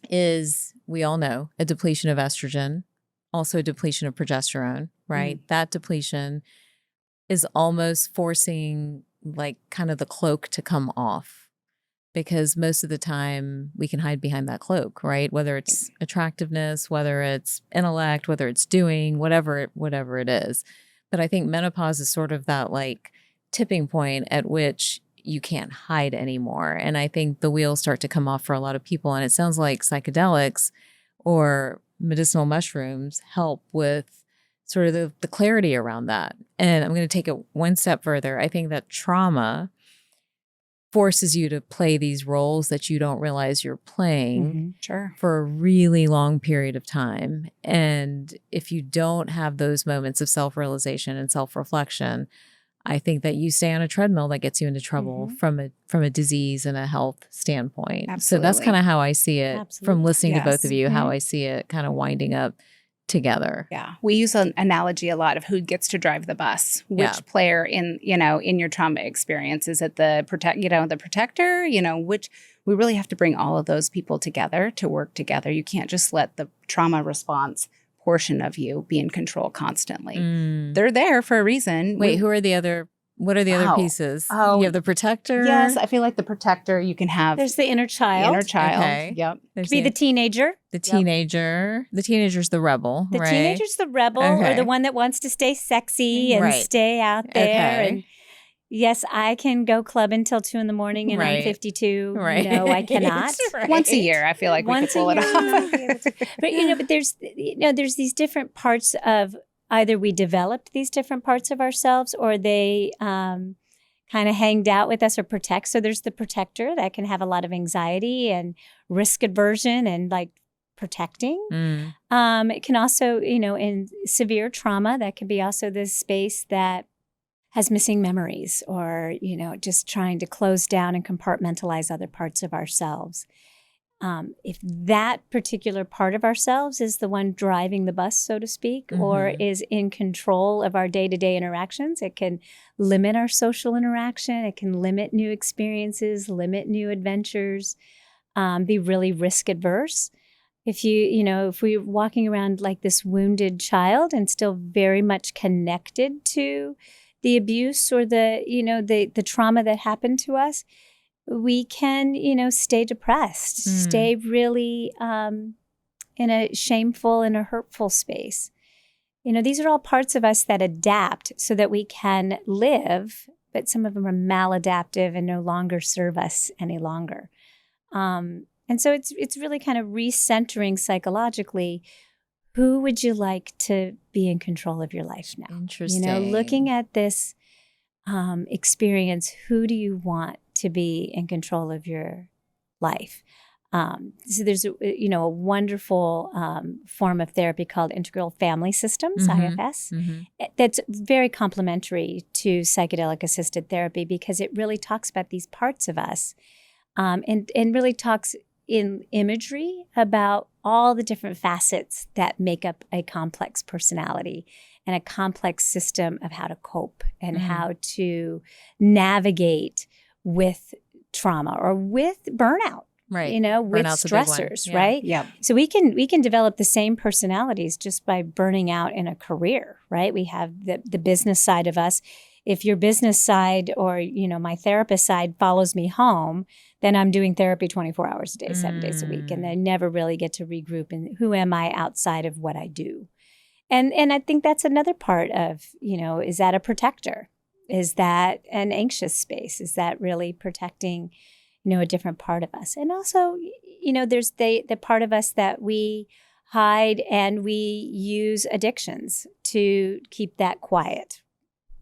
is, we all know, a depletion of estrogen, also a depletion of progesterone, right? That depletion is almost forcing like kind of the cloak to come off. because most of the time we can hide behind that cloak, right? Whether it's attractiveness, whether it's intellect, whether it's doing, whatever it is. But I think menopause is sort of that like tipping point at which you can't hide anymore. And I think the wheels start to come off for a lot of people. And it sounds like psychedelics or medicinal mushrooms help with sort of the clarity around that. And I'm going to take it one step further. I think that trauma forces you to play these roles that you don't realize you're playing for a really long period of time. And if you don't have those moments of self-realization and self-reflection, I think that you stay on a treadmill that gets you into trouble from a disease and a health standpoint. Absolutely. So that's kind of how I see it from listening to both of you, how I see it kind of winding up together. Yeah. We use an analogy a lot of who gets to drive the bus, which player in your trauma experience. Is it the protector, which we really have to bring all of those people together to work together. You can't just let the trauma response portion of you be in control constantly. They're there for a reason. Wait, what are the other pieces? You have the protector? Yes, I feel like the protector you can have. There's the inner child. Okay. Yep. Could be the teenager. The teenager. The teenager's the rebel, The right? teenager's the rebel or the one that wants to stay sexy and stay out there. And yes, I can go club until 2 a.m. and I'm 52. Right. No, I cannot. Once a year, I feel like we could pull it off. But there's these different parts of either we developed these different parts of ourselves or they kind of hanged out with us or protect. So there's the protector that can have a lot of anxiety and risk aversion and like protecting. It can also, in severe trauma, that can be also this space that has missing memories or, just trying to close down and compartmentalize other parts of ourselves. If that particular part of ourselves is the one driving the bus, so to speak, or is in control of our day-to-day interactions, it can limit our social interaction. It can limit new experiences, limit new adventures, be really risk adverse. If if we're walking around like this wounded child and still very much connected to the abuse or the trauma that happened to us, we can, stay depressed, stay really in a shameful and a hurtful space. These are all parts of us that adapt so that we can live, but some of them are maladaptive and no longer serve us any longer. And so it's really kind of recentering psychologically. Who would you like to be in control of your life now? Interesting. Looking at this experience, who do you want to be in control of your life? So there's a wonderful form of therapy called Integral Family Systems, IFS, that's very complementary to psychedelic-assisted therapy because it really talks about these parts of us and really talks in imagery about all the different facets that make up a complex personality and a complex system of how to cope and how to navigate with trauma or with burnout. Right. With Burnout's stressors, yeah. right? Yeah. So we can develop the same personalities just by burning out in a career, right? We have the business side of us. If your business side or, my therapist side follows me home, then I'm doing therapy 24 hours a day, 7 days a week. And I never really get to regroup in who am I outside of what I do. And I think that's another part of, is that a protector? Is that an anxious space? Is that really protecting, a different part of us? And also, there's the part of us that we hide and we use addictions to keep that quiet.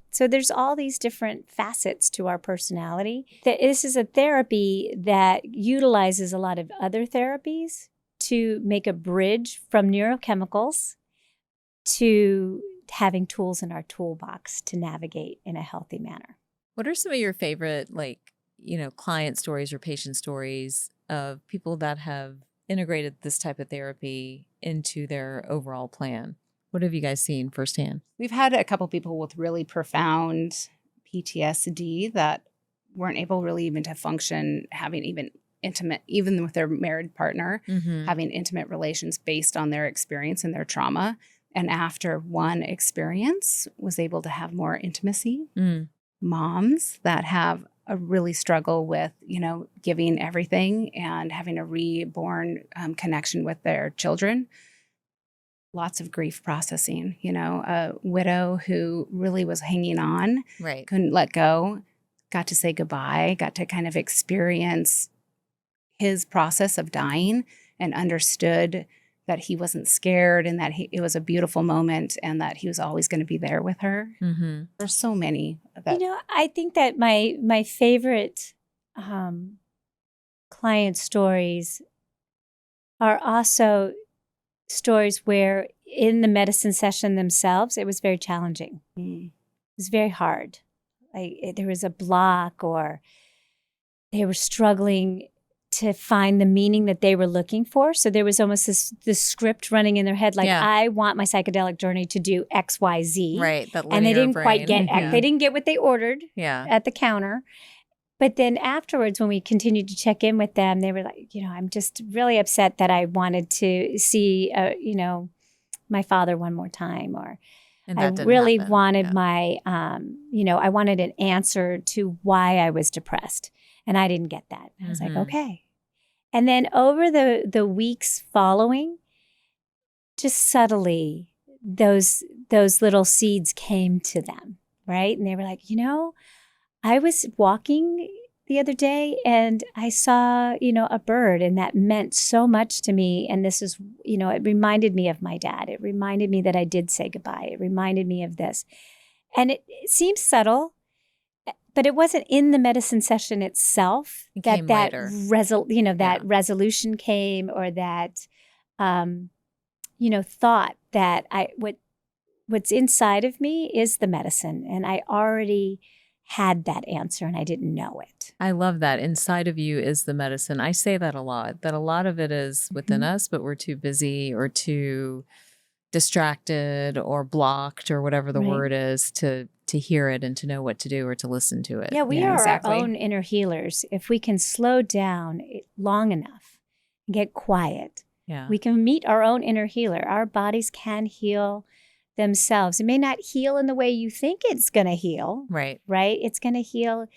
So there's all these different facets to our personality. This is a therapy that utilizes a lot of other therapies to make a bridge from neurochemicals to having tools in our toolbox to navigate in a healthy manner. What are some of your favorite, client stories or patient stories of people that have integrated this type of therapy into their overall plan? What have you guys seen firsthand? We've had a couple people with really profound PTSD that weren't able really even to function, having even with their married partner, having intimate relations based on their experience and their trauma. And after one experience, was able to have more intimacy. Moms that have really struggle with, giving everything and having a reborn connection with their children. Lots of grief processing, a widow who really was hanging on, Right. couldn't let go, got to say goodbye, got to kind of experience his process of dying and understood that he wasn't scared and that it was a beautiful moment and that he was always going to be there with her. Mm-hmm. There's so many. That, I think that my favorite client stories are also stories where in the medicine session themselves, it was very challenging. It was very hard. There was a block, or they were struggling to find the meaning that they were looking for. So there was almost this script running in their head, like, I want my psychedelic journey to do X, Y, Z. Right. That and they didn't brain. quite get, they didn't get what they ordered at the counter. But then afterwards, when we continued to check in with them, they were like, I'm just really upset that I wanted to see, my father one more time, or I really wanted my, I wanted an answer to why I was depressed, and I didn't get that. I was like, okay. And then over the weeks following, just subtly, those little seeds came to them, right? And they were like, I was walking the other day and I saw, a bird, and that meant so much to me. And this is, it reminded me of my dad. It reminded me that I did say goodbye. It reminded me of this. And it seems subtle, but it wasn't in the medicine session itself that resolution came, or that, thought that what's inside of me is the medicine. And I already had that answer and I didn't know it. I love that. Inside of you is the medicine. I say that a lot of it is within us, but we're too busy or too distracted or blocked or whatever the word is to hear it and to know what to do or to listen to it. Yeah, we are our own inner healers. If we can slow down long enough and get quiet, we can meet our own inner healer. Our bodies can heal themselves. It may not heal in the way you think it's going to heal. Right. It's going to heal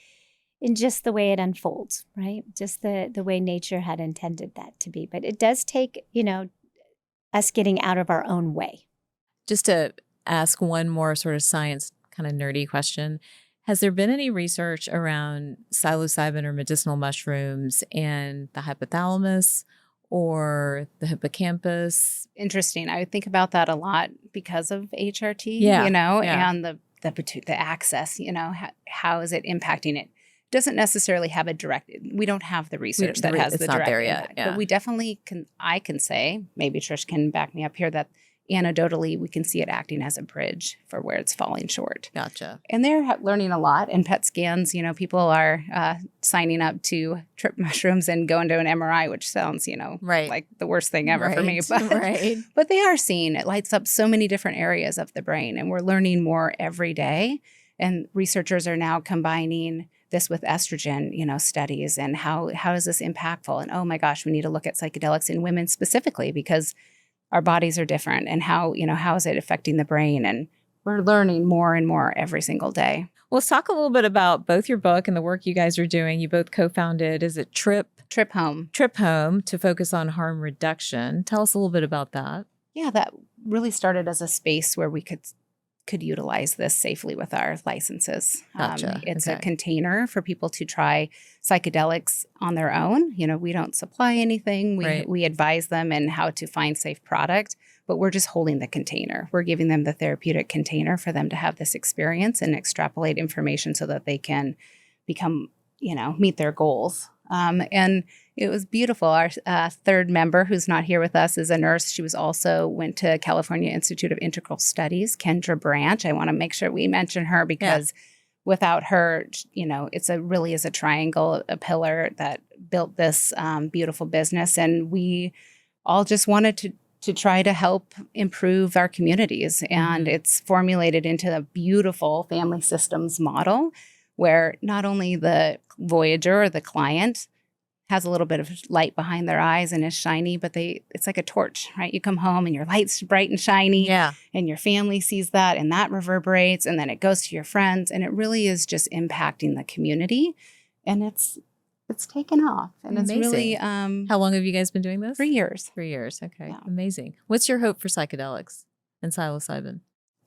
in just the way it unfolds, right? Just the way nature had intended that to be. But it does take, us getting out of our own way. Just to ask one more sort of science kind of nerdy question. Has there been any research around psilocybin or medicinal mushrooms and the hypothalamus or the hippocampus? Interesting. I would think about that a lot because of HRT, and the access, how is it impacting it? Doesn't necessarily have a direct, we don't have the research that has the direct there impact. yet. But we definitely I can say, maybe Trish can back me up here, that anecdotally, we can see it acting as a bridge for where it's falling short. Gotcha. And they're learning a lot. And PET scans, people are signing up to trip mushrooms and going to an MRI, which sounds, like the worst thing ever for me. But they are seeing it lights up so many different areas of the brain. And we're learning more every day. And researchers are now combining this with estrogen, studies, and how is this impactful? And oh my gosh, we need to look at psychedelics in women specifically because our bodies are different, and how is it affecting the brain? And we're learning more and more every single day. Well, let's talk a little bit about both your book and the work you guys are doing. You both co-founded, is it Trip Home to focus on harm reduction. Tell us a little bit about that. Yeah, that really started as a space where we could utilize this safely with our licenses. Gotcha. It's a container for people to try psychedelics on their own. We don't supply anything. We advise them in how to find safe product, but we're just holding the container. We're giving them the therapeutic container for them to have this experience and extrapolate information so that they can become, meet their goals. And it was beautiful. Our third member, who's not here with us, is a nurse. She went to California Institute of Integral Studies, Kendra Branch. I want to make sure we mention her because without her, it's really is a triangle, a pillar that built this beautiful business. And we all just wanted to try to help improve our communities. And it's formulated into a beautiful family systems model where not only the voyager or the client has a little bit of light behind their eyes and is shiny, but it's like a torch, right? You come home and your light's bright and shiny, and your family sees that, and that reverberates, and then it goes to your friends, and it really is just impacting the community And it's taken off. And Amazing. it's really How long have you guys been doing this? 3 years. 3 years. Okay. Yeah. Amazing. What's your hope for psychedelics and psilocybin?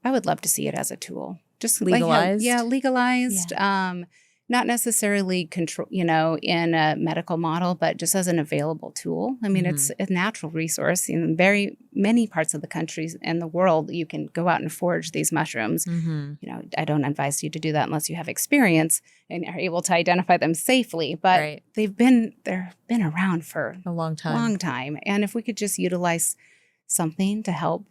I would love to see it as a tool. Just Legalized? Legalized. Not necessarily control, in a medical model, but just as an available tool. I mean, it's a natural resource. In very many parts of the countries and the world, you can go out and forage these mushrooms. I don't advise you to do that unless you have experience and are able to identify them safely. But they've been around for a long time. And if we could just utilize something to help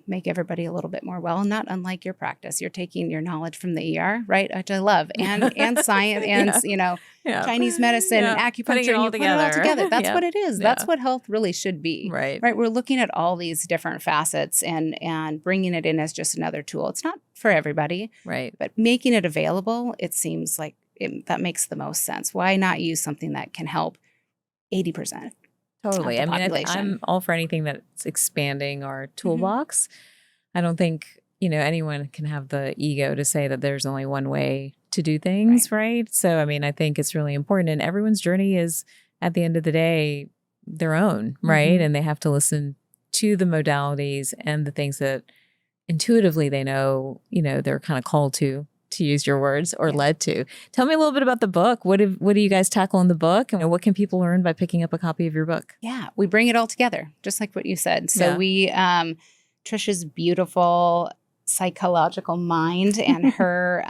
make everybody a little bit more well, not unlike your practice. You're taking your knowledge from the ER, right? Which I love, and science, and Chinese medicine and acupuncture. Putting it all together. That's what it is. Yeah. That's what health really should be. Right. We're looking at all these different facets and bringing it in as just another tool. It's not for everybody, right? But making it available, it seems like that makes the most sense. Why not use something that can help 80%? Totally. I mean, I'm all for anything that's expanding our toolbox. I don't think, anyone can have the ego to say that there's only one way to do things, right? So, I mean, I think it's really important. And everyone's journey is, at the end of the day, their own, right? And they have to listen to the modalities and the things that intuitively they know, they're kind of called to use your words, or led to. Tell me a little bit about the book. What do you guys tackle in the book? And what can people learn by picking up a copy of your book? Yeah, we bring it all together, just like what you said. So we, Trisha's beautiful psychological mind and her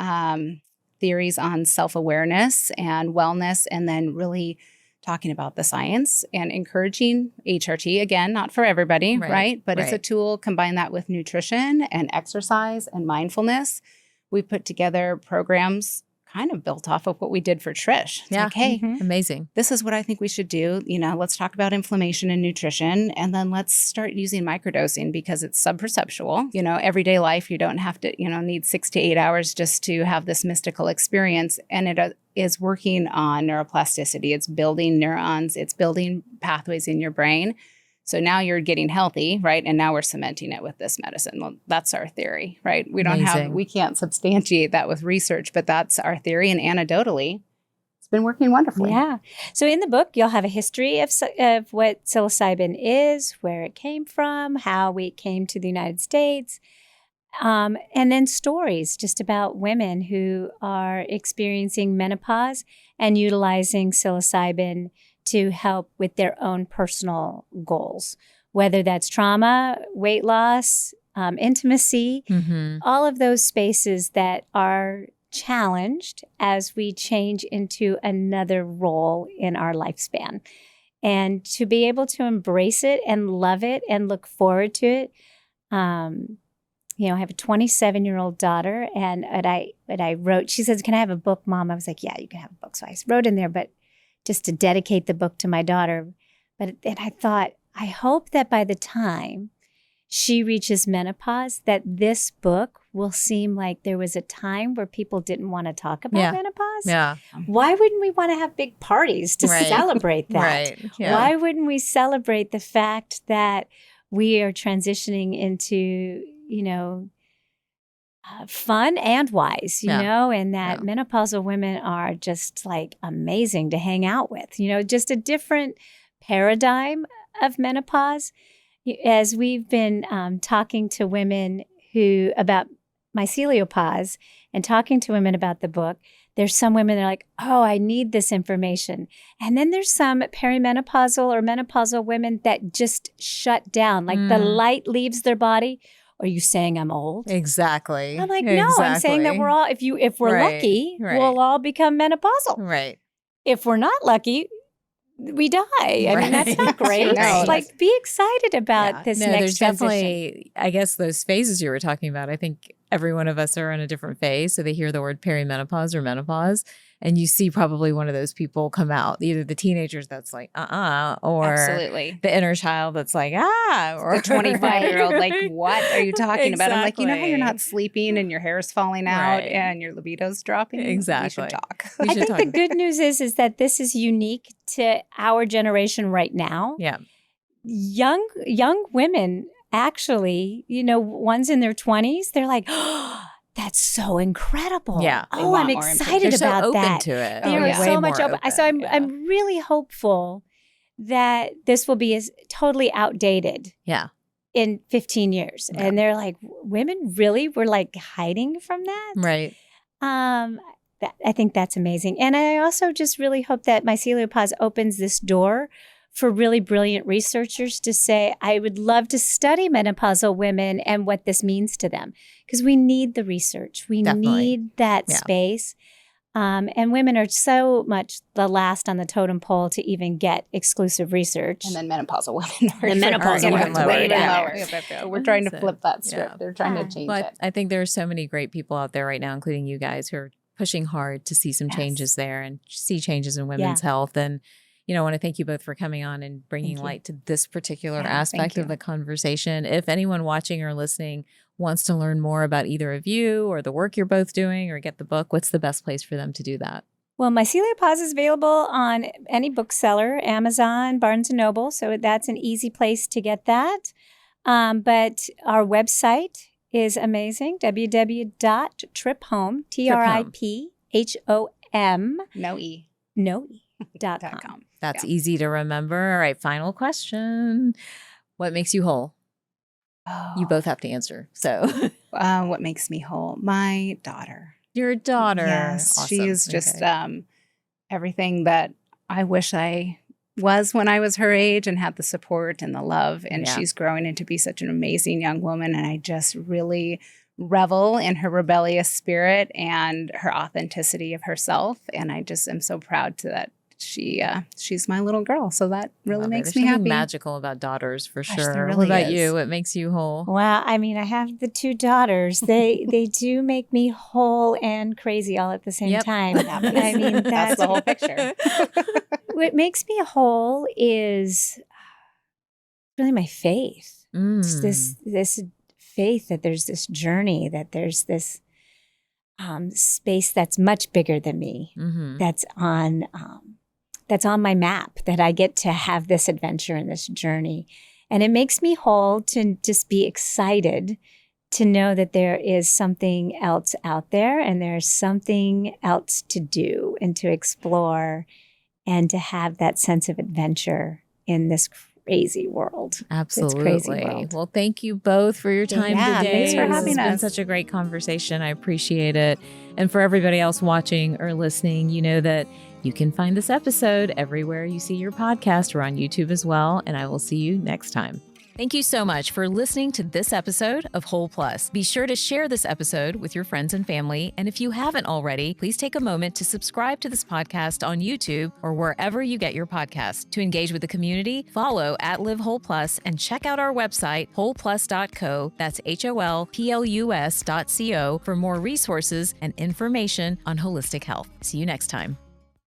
theories on self-awareness and wellness, and then really talking about the science and encouraging HRT. Again, not for everybody, right? But it's a tool. Combine that with nutrition and exercise and mindfulness. We put together programs kind of built off of what we did for Trish. It's like, hey, amazing. This is what I think we should do. Let's talk about inflammation and nutrition, and then let's start using microdosing because it's subperceptual. Everyday life, you don't have to, need 6 to 8 hours just to have this mystical experience. And it is working on neuroplasticity. It's building neurons. It's building pathways in your brain. So now you're getting healthy, right? And now we're cementing it with this medicine. Well, that's our theory, right? We can't substantiate that with research, but that's our theory. And anecdotally, it's been working wonderfully. Yeah. So in the book, you'll have a history of what psilocybin is, where it came from, how it came to the United States, and then stories just about women who are experiencing menopause and utilizing psilocybin to help with their own personal goals, whether that's trauma, weight loss, intimacy, all of those spaces that are challenged as we change into another role in our lifespan. And to be able to embrace it and love it and look forward to it. I have a 27-year-old daughter, and I wrote, she says, "Can I have a book, Mom?" I was like, "Yeah, you can have a book." So I wrote in there, but just to dedicate the book to my daughter. But then I thought, I hope that by the time she reaches menopause, that this book will seem like there was a time where people didn't want to talk about menopause. Yeah. Why wouldn't we want to have big parties to celebrate that? Right. Yeah. Why wouldn't we celebrate the fact that we are transitioning into, fun and wise, and that menopausal women are just like amazing to hang out with, just a different paradigm of menopause. As we've been talking to women about Myceliopa and talking to women about the book, there's some women that are like, "Oh, I need this information." And then there's some perimenopausal or menopausal women that just shut down, like the light leaves their body. "Are you saying I'm old?" Exactly. I'm like, no, I'm saying that we're all, if we're lucky, we'll all become menopausal. Right. If we're not lucky, we die. I mean, that's not great. No, like, be excited about this next there's transition. definitely, I guess, those phases you were talking about. I think every one of us are in a different phase. So they hear the word perimenopause or menopause, and you see probably one of those people come out, either the teenagers that's like, or Absolutely. the inner child that's like, or the 25-year-old, like, what are you talking about? I'm like, how you're not sleeping and your hair's falling out and your libido's dropping? Exactly. We should talk. I think the good news is that this is unique to our generation right now. Yeah. Young women, actually, ones in their 20s, they're like, "Oh, That's so incredible. Yeah. They Oh, want I'm more excited They're so about open that. to it. They Oh, are yeah. so Way much more open. So I'm, yeah. I'm really hopeful that this will be totally outdated Yeah. in 15 years. Yeah. And they're like, women really were like hiding from that? Right. I think that's amazing. And I also just really hope that Myceliopa opens this door for really brilliant researchers to say, I would love to study menopausal women and what this means to them. Because we need the research. We Definitely. need that Yeah. space. And women are so much the last on the totem pole to even get exclusive research. And then menopausal women are The menopausal even women lower. way Even down lower. there. So we're trying to That's it. flip that script. Yeah. They're trying Yeah. to change But it. I think there are so many great people out there right now, including you guys, who are pushing hard to see some Yes. changes there and see changes in women's health. And, I want to thank you both for coming on and bringing Thank you. light to this particular Yeah, aspect thank of you. the conversation. If anyone watching or listening wants to learn more about either of you or the work you're both doing or get the book, what's the best place for them to do that? Well, Myceliopa is available on any bookseller, Amazon, Barnes & Noble. So that's an easy place to get that. But our website is amazing, www.triphome, TRIPHOM, No E. no.com. That's easy to remember. All right, final question. What makes you whole? You both have to answer. So, What makes me whole? My daughter. your daughter. Yes, Awesome. she is just Okay. everything that I wish I was when I was her age and had the support and the love. And Yeah. she's growing into be such an amazing young woman. And I just really revel in her rebellious spirit and her authenticity of herself. And I just am so proud that she's my little girl. So that really Love it. makes There's me something happy. magical about daughters for Gosh, sure. there What really about is. you? What makes you whole? Well, I mean, I have the two daughters. They do make me whole and crazy all at the same Yep. time. That I mean, that's the whole picture. what makes me whole is really my faith. It's this faith that there's this journey, that there's this space that's much bigger than me. Mm-hmm. That's on my map, that I get to have this adventure and this journey. And it makes me whole to just be excited to know that there is something else out there and there's something else to do and to explore and to have that sense of adventure in this crazy world. Absolutely. It's crazy world. Well, thank you both for your time Yeah, today. thanks for This having has been us. such a great conversation. I appreciate it. And for everybody else watching or listening, you know that you can find this episode everywhere you see your podcast. We're on YouTube as well. And I will see you next time. Thank you so much for listening to this episode of Whole Plus. Be sure to share this episode with your friends and family. And if you haven't already, please take a moment to subscribe to this podcast on YouTube or wherever you get your podcasts. To engage with the community, follow @LiveWholePlus and check out our website, wholeplus.co. That's HOLPLUS.co for more resources and information on holistic health. See you next time.